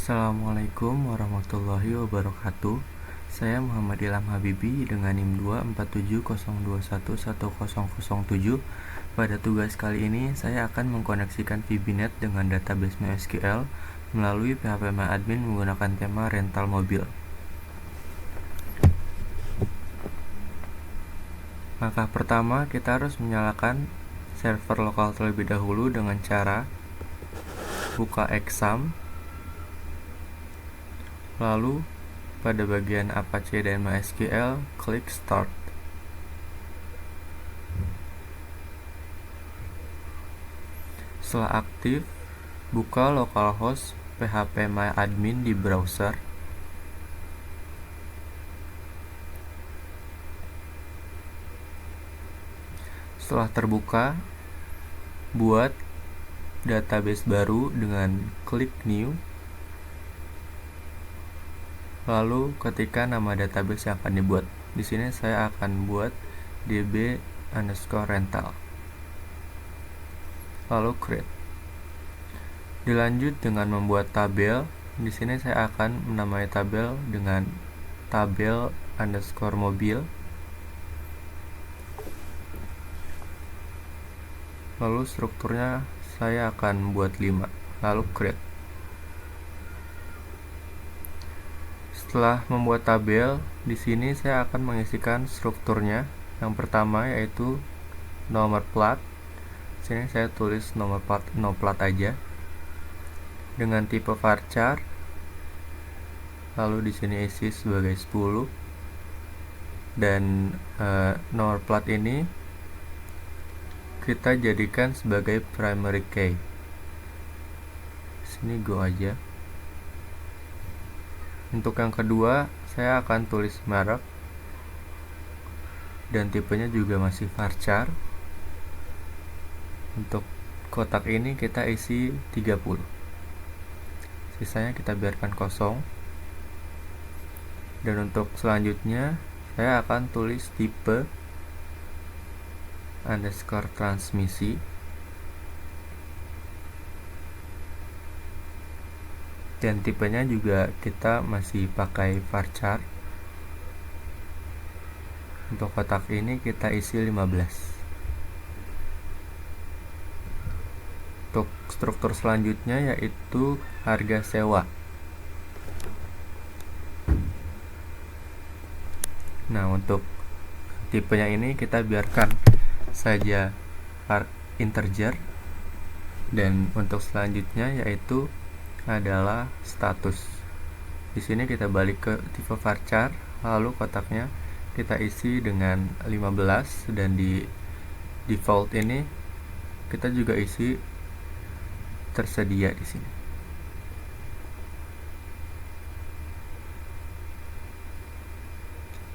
Assalamualaikum warahmatullahi wabarakatuh. Saya Muhammad Ilham Habibi dengan NIM 24702110007. Pada tugas kali ini saya akan mengkoneksikan VBNet dengan database MySQL melalui PHP-MyAdmin menggunakan tema rental mobil. Langkah pertama, kita harus menyalakan server lokal terlebih dahulu dengan cara buka exam. Lalu, pada bagian Apache dan MySQL, klik Start. Setelah aktif, buka localhost PHP-MyAdmin di browser. Setelah terbuka, buat database baru dengan klik New. Lalu ketikkan nama database yang akan dibuat. Di sini saya akan buat db_rental. Lalu create. Dilanjut dengan membuat tabel. Di sini saya akan menamai tabel dengan tabel_mobil. Lalu strukturnya saya akan buat 5. Lalu create. Setelah membuat tabel, di sini saya akan mengisikan strukturnya. Yang pertama yaitu nomor plat. Di sini saya tulis nomor plat no plat aja. Dengan tipe varchar. Lalu di sini isi sebagai 10. Dan nomor plat ini kita jadikan sebagai primary key. Di sini go aja. Untuk yang kedua, saya akan tulis merek dan tipenya juga masih varchar. Untuk kotak ini kita isi 30. Sisanya kita biarkan kosong. Dan untuk selanjutnya, saya akan tulis tipe _transmisi. Dan tipenya juga kita masih pakai varchar. Untuk kotak ini kita isi 15. Untuk struktur selanjutnya yaitu harga sewa. Nah, untuk tipenya ini kita biarkan saja integer. Dan untuk selanjutnya yaitu adalah status. Di sini kita balik ke tipe varchar, lalu kotaknya kita isi dengan 15 dan di default ini kita juga isi tersedia di sini.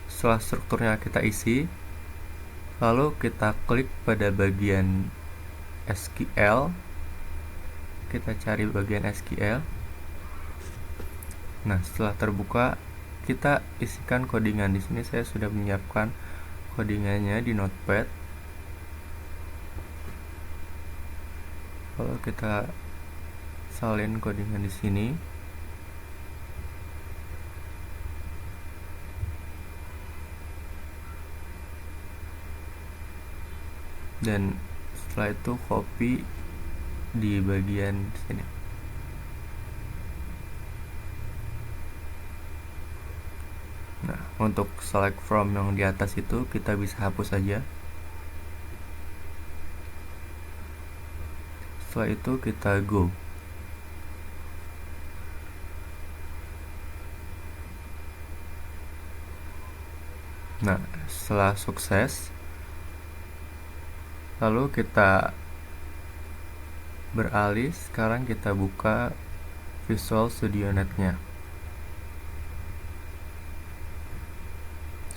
Setelah strukturnya kita isi, lalu kita klik pada bagian SQL. Kita cari bagian SQL. Nah, setelah terbuka, kita isikan codingan. Di sini saya sudah menyiapkan codingannya di Notepad. Lalu kita salin codingan di sini. Dan setelah itu copy di bagian sini. Nah, untuk select from yang di atas itu kita bisa hapus saja. Setelah itu kita go. Nah, setelah sukses, lalu kita beralih. Sekarang kita buka Visual Studio Net-nya.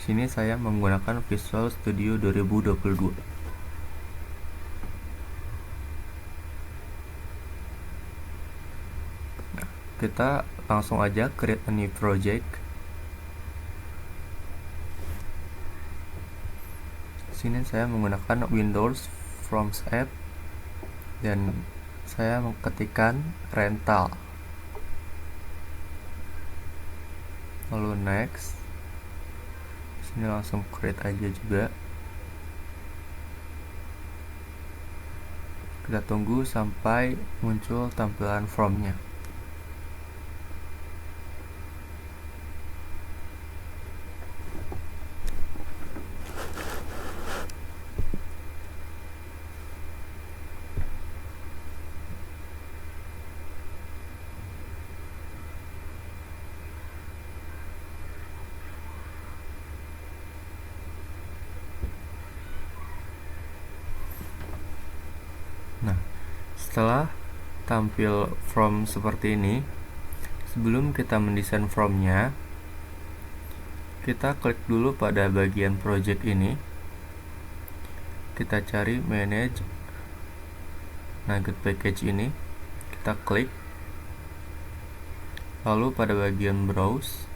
Sini saya menggunakan Visual Studio 2022. Nah, kita langsung aja create a new project. Sini saya menggunakan Windows Forms App dan saya mengetikkan rental. lalu next. Sini langsung create aja juga. Kita tunggu sampai muncul tampilan from-nya. Nah, setelah tampil from seperti ini, sebelum kita mendesain from-nya, kita klik dulu pada bagian project ini. Kita cari manage Nugget package ini, kita klik. Lalu pada bagian browse,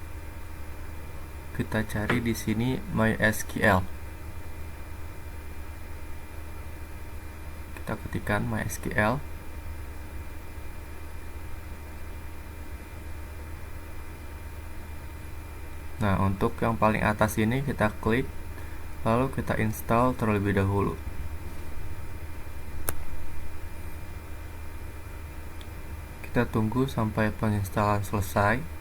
kita cari di sini MySQL. Kita ketikkan MySQL. Nah, untuk yang paling atas ini kita klik, lalu kita install terlebih dahulu. Kita tunggu sampai penginstalan selesai.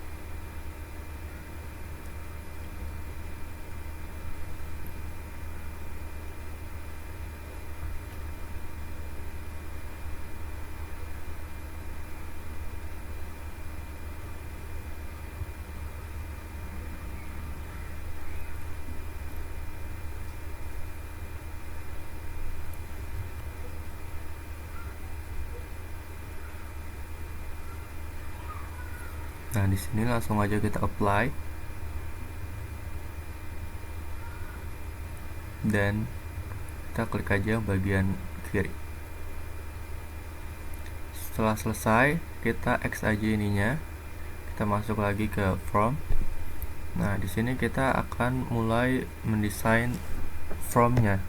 Nah, di sini langsung aja kita apply. Dan kita klik aja bagian kiri. Setelah selesai, kita X aja ininya. Kita masuk lagi ke from. Nah, di sini kita akan mulai mendesain from-nya.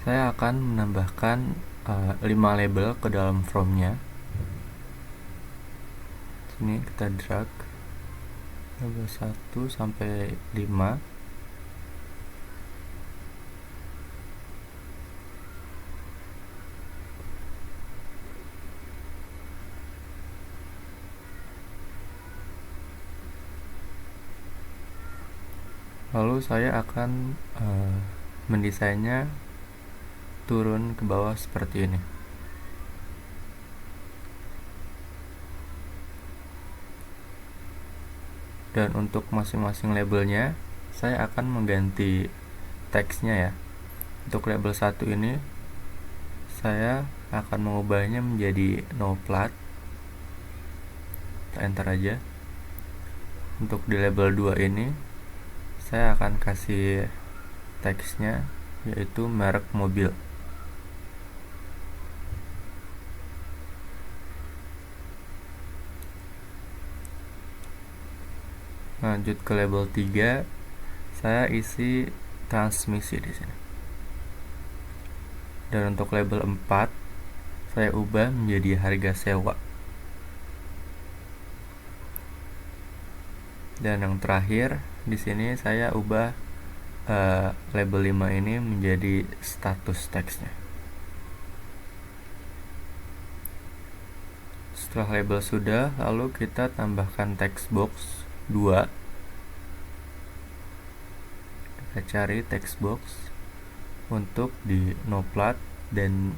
Saya akan menambahkan 5 label ke dalam from-nya. Sini kita drag label 1 sampai 5. Lalu saya akan mendesainnya turun ke bawah seperti ini. Dan untuk masing-masing labelnya, saya akan mengganti teksnya ya. Untuk label 1 ini, saya akan mengubahnya menjadi no plat. Kita enter aja. Untuk di label 2 ini, saya akan kasih teksnya yaitu merek mobil. Lanjut ke label 3, saya isi transmisi di sini. Dan untuk label 4, saya ubah menjadi harga sewa. Dan yang terakhir, di sini saya ubah label 5 ini menjadi status teksnya. Setelah label sudah, lalu kita tambahkan text box 2. Kita cari text box untuk di no plat dan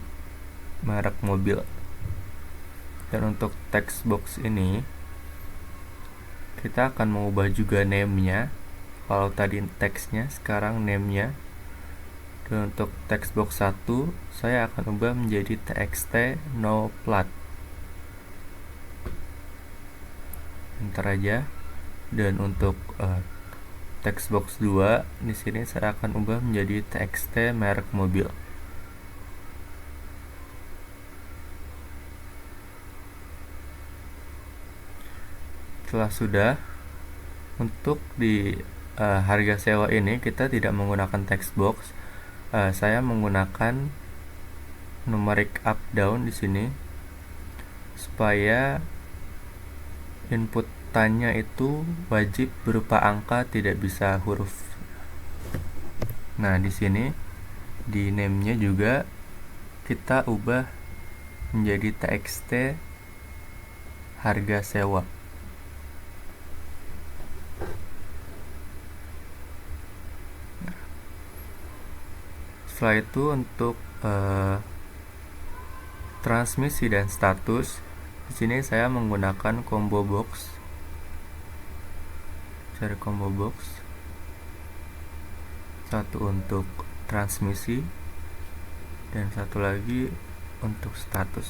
merek mobil. Dan untuk text box ini kita akan mengubah juga name-nya. Kalau tadi teksnya, sekarang name-nya. Dan untuk text box 1 saya akan ubah menjadi txt no plat. Enter aja. Dan untuk text box 2 di sini saya akan ubah menjadi txt merek mobil. Setelah sudah, untuk di harga sewa ini kita tidak menggunakan text box. Saya menggunakan numeric up down di sini supaya input tanya itu wajib berupa angka, tidak bisa huruf. Nah, di sini di name-nya juga kita ubah menjadi txt harga sewa. Setelah itu untuk transmisi dan status, di sini saya menggunakan combo box. Cari combo box. Satu untuk transmisi dan satu lagi untuk status.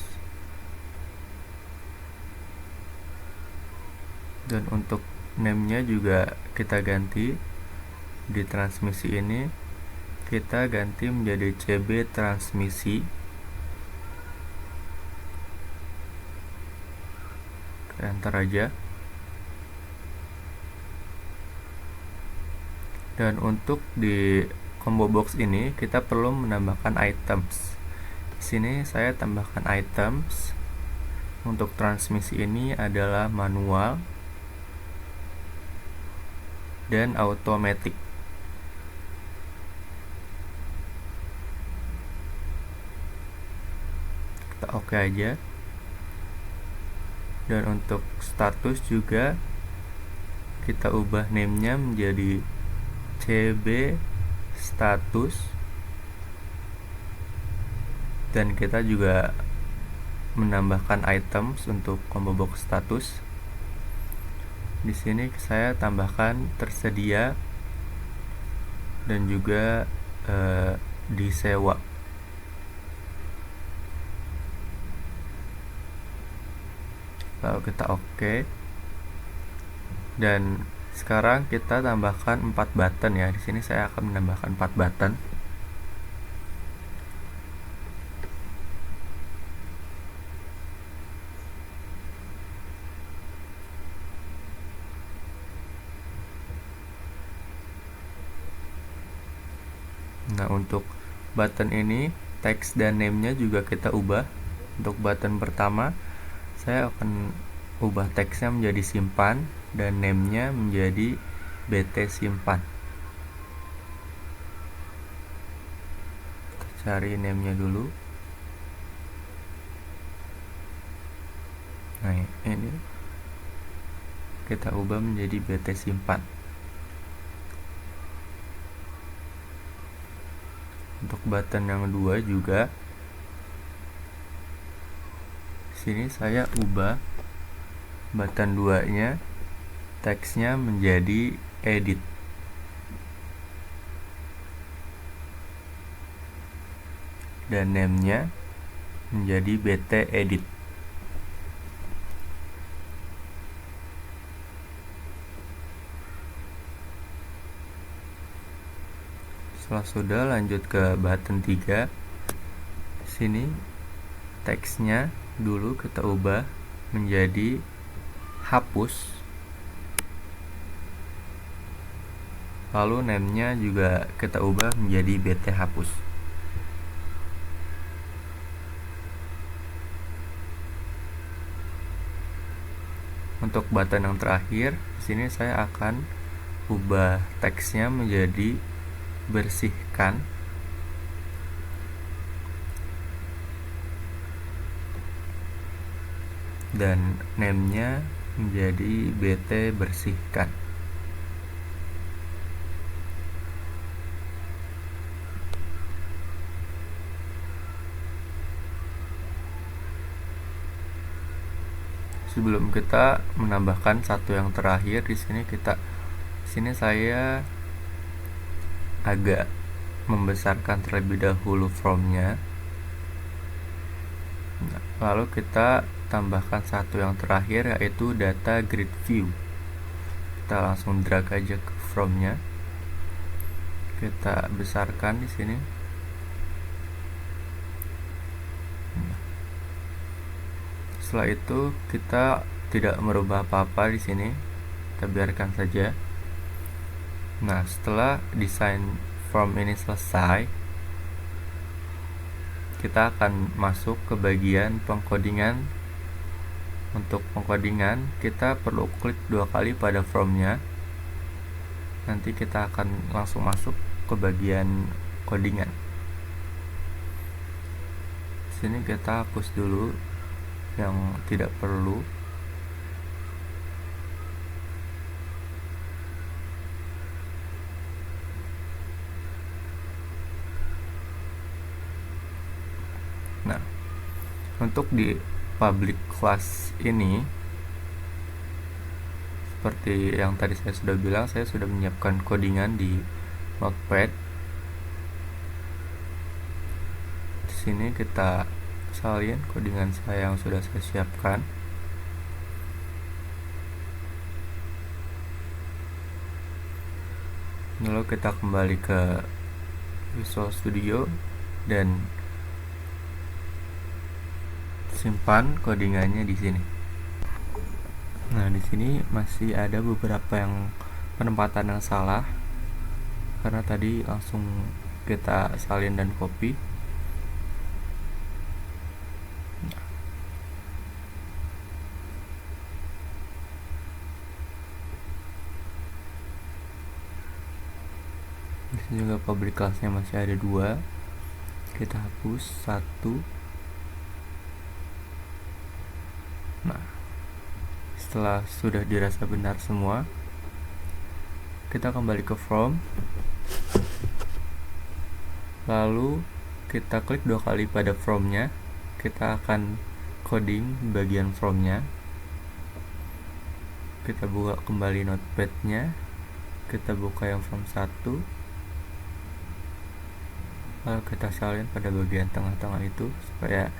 Dan untuk name-nya juga kita ganti. Di transmisi ini kita ganti menjadi CB transmisi. Enter aja. Dan untuk di combo box ini kita perlu menambahkan items. Di sini saya tambahkan items. Untuk transmisi ini adalah manual dan automatic. Kita oke aja. Dan untuk status juga kita ubah name-nya menjadi CB status, dan kita juga menambahkan items untuk combo box status. Di sini saya tambahkan tersedia dan juga disewa. Lalu kita oke. Dan sekarang kita tambahkan 4 button ya. Di sini saya akan menambahkan 4 button. Nah, untuk button ini teks dan name-nya juga kita ubah. Untuk button pertama saya akan ubah teksnya menjadi simpan dan name-nya menjadi BT simpan. Kita cari name-nya dulu. Nah, ini kita ubah menjadi BT simpan. Untuk button yang kedua juga sini saya ubah button 2-nya teksnya menjadi edit. Dan name-nya menjadi BT edit. Setelah sudah, lanjut ke button 3. Sini teksnya dulu kita ubah menjadi hapus. Lalu name-nya juga kita ubah menjadi BT hapus. Untuk button yang terakhir, di sini saya akan ubah teksnya menjadi bersihkan. Dan name-nya menjadi BT bersihkan. Sebelum kita menambahkan satu yang terakhir, di sini saya agak membesarkan terlebih dahulu from-nya. Lalu kita tambahkan satu yang terakhir, yaitu data grid view. Kita langsung drag aja ke from-nya. Kita besarkan di sini. Setelah itu kita tidak merubah apa-apa di sini, kita biarkan saja. Nah, setelah desain form ini selesai, kita akan masuk ke bagian pengkodingan untuk pengkodingan kita perlu klik 2 kali pada from-nya. Nanti kita akan langsung masuk ke bagian codingan. Sini kita hapus dulu yang tidak perlu. Nah, untuk di public class ini, seperti yang tadi saya sudah bilang, saya sudah menyiapkan codingan di Notepad. Di sini kita salin codingan saya yang sudah saya siapkan. Lalu kita kembali ke Visual Studio dan simpan codingannya di sini. Nah, di sini masih ada beberapa yang penempatan yang salah karena tadi langsung kita salin dan copy. Di sini juga public class-nya masih ada 2. Kita hapus 1. Nah, setelah sudah dirasa benar semua, kita kembali ke from, lalu kita klik 2 kali pada from-nya. Kita akan coding bagian from-nya. Kita buka kembali notepad-nya, kita buka yang from 1, lalu kita salin pada bagian tengah-tengah itu supaya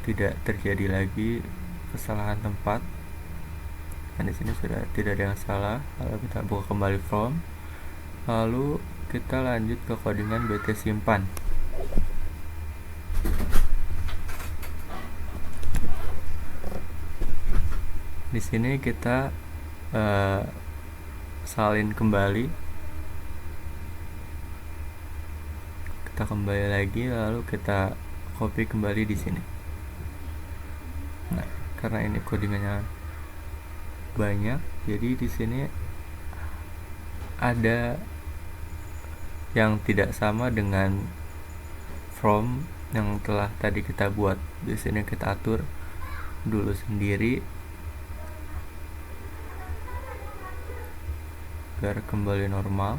tidak terjadi lagi kesalahan tempat. Dan di sini sudah tidak ada yang salah. Lalu kita buka kembali from, lalu kita lanjut ke codingan bt simpan. Di sini kita salin kembali, kita kembali lagi, lalu kita copy kembali di sini. Nah, karena ini codingannya banyak, jadi di sini ada yang tidak sama dengan from yang telah tadi kita buat. Di sini kita atur dulu sendiri agar kembali normal.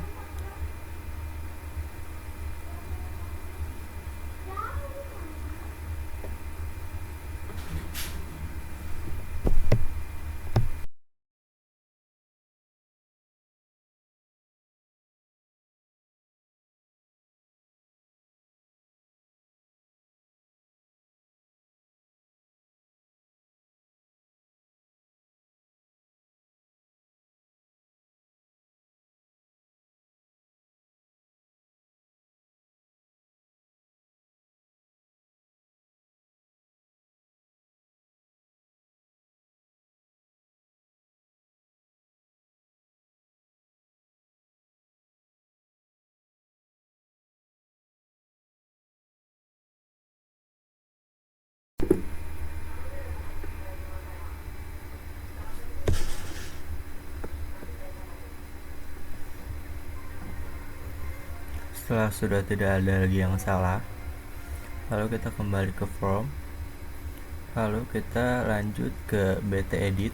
Setelah sudah tidak ada lagi yang salah, lalu kita kembali ke from, lalu kita lanjut ke bt edit.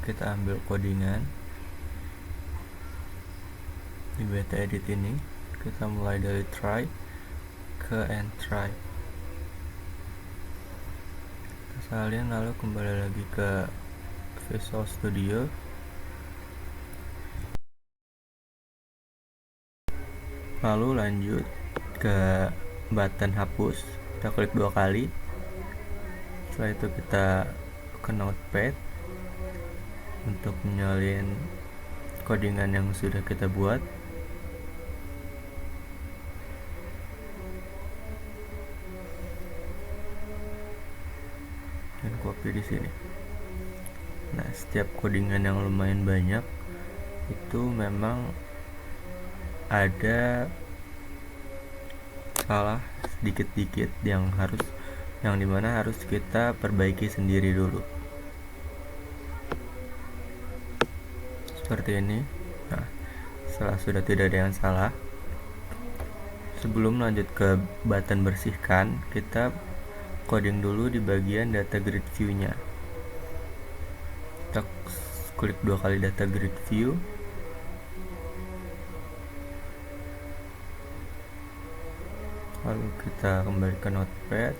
Kita ambil codingan di bt edit ini, kita mulai dari try ke end try, kita salin, lalu kembali lagi ke Visual Studio. Lalu lanjut ke button hapus, kita klik 2 kali. Setelah itu kita ke notepad untuk menyalin codingan yang sudah kita buat. Dan copy di sini. Nah, setiap codingan yang lumayan banyak itu memang ada salah sedikit-sedikit yang harus yang dimana harus kita perbaiki sendiri dulu. Seperti ini. Nah, setelah sudah tidak ada yang salah, sebelum lanjut ke button bersihkan, kita coding dulu di bagian data grid view-nya. Kita klik 2 kali data grid view. Lalu kita kembali ke notepad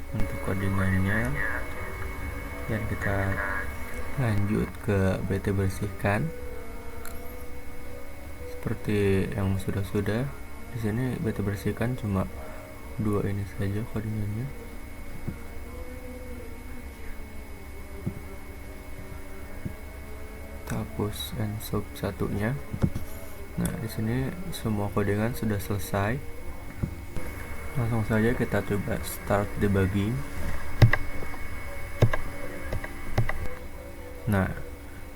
untuk codingannya, dan kita lanjut ke BT bersihkan seperti yang sudah-sudah. Di sini BT bersihkan cuma 2 ini saja codingannya. Kita hapus and sub satunya. Nah, di sini semua codingan sudah selesai. Langsung saja kita coba start debugging. Nah,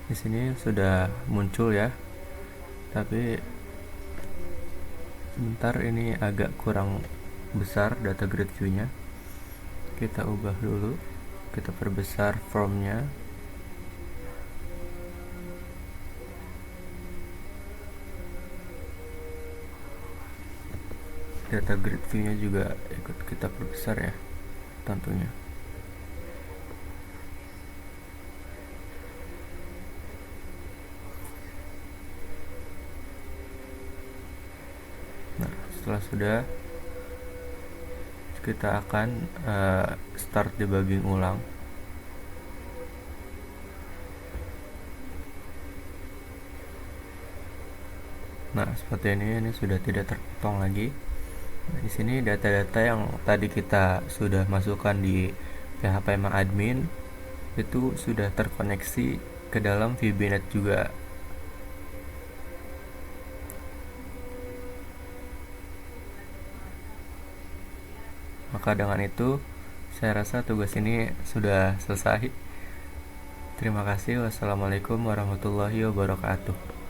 di sini sudah muncul ya. Tapi sebentar, ini agak kurang besar data grid view-nya. Kita ubah dulu. Kita perbesar from-nya. Data grid view-nya juga ikut kita perbesar ya, tentunya. Nah, setelah sudah, kita akan start debugging ulang. Nah, seperti ini sudah tidak terpotong lagi. Nah, di sini data-data yang tadi kita sudah masukkan di PHP admin itu sudah terkoneksi ke dalam VBNet juga. Maka dengan itu, saya rasa tugas ini sudah selesai. Terima kasih. Wassalamualaikum warahmatullahi wabarakatuh.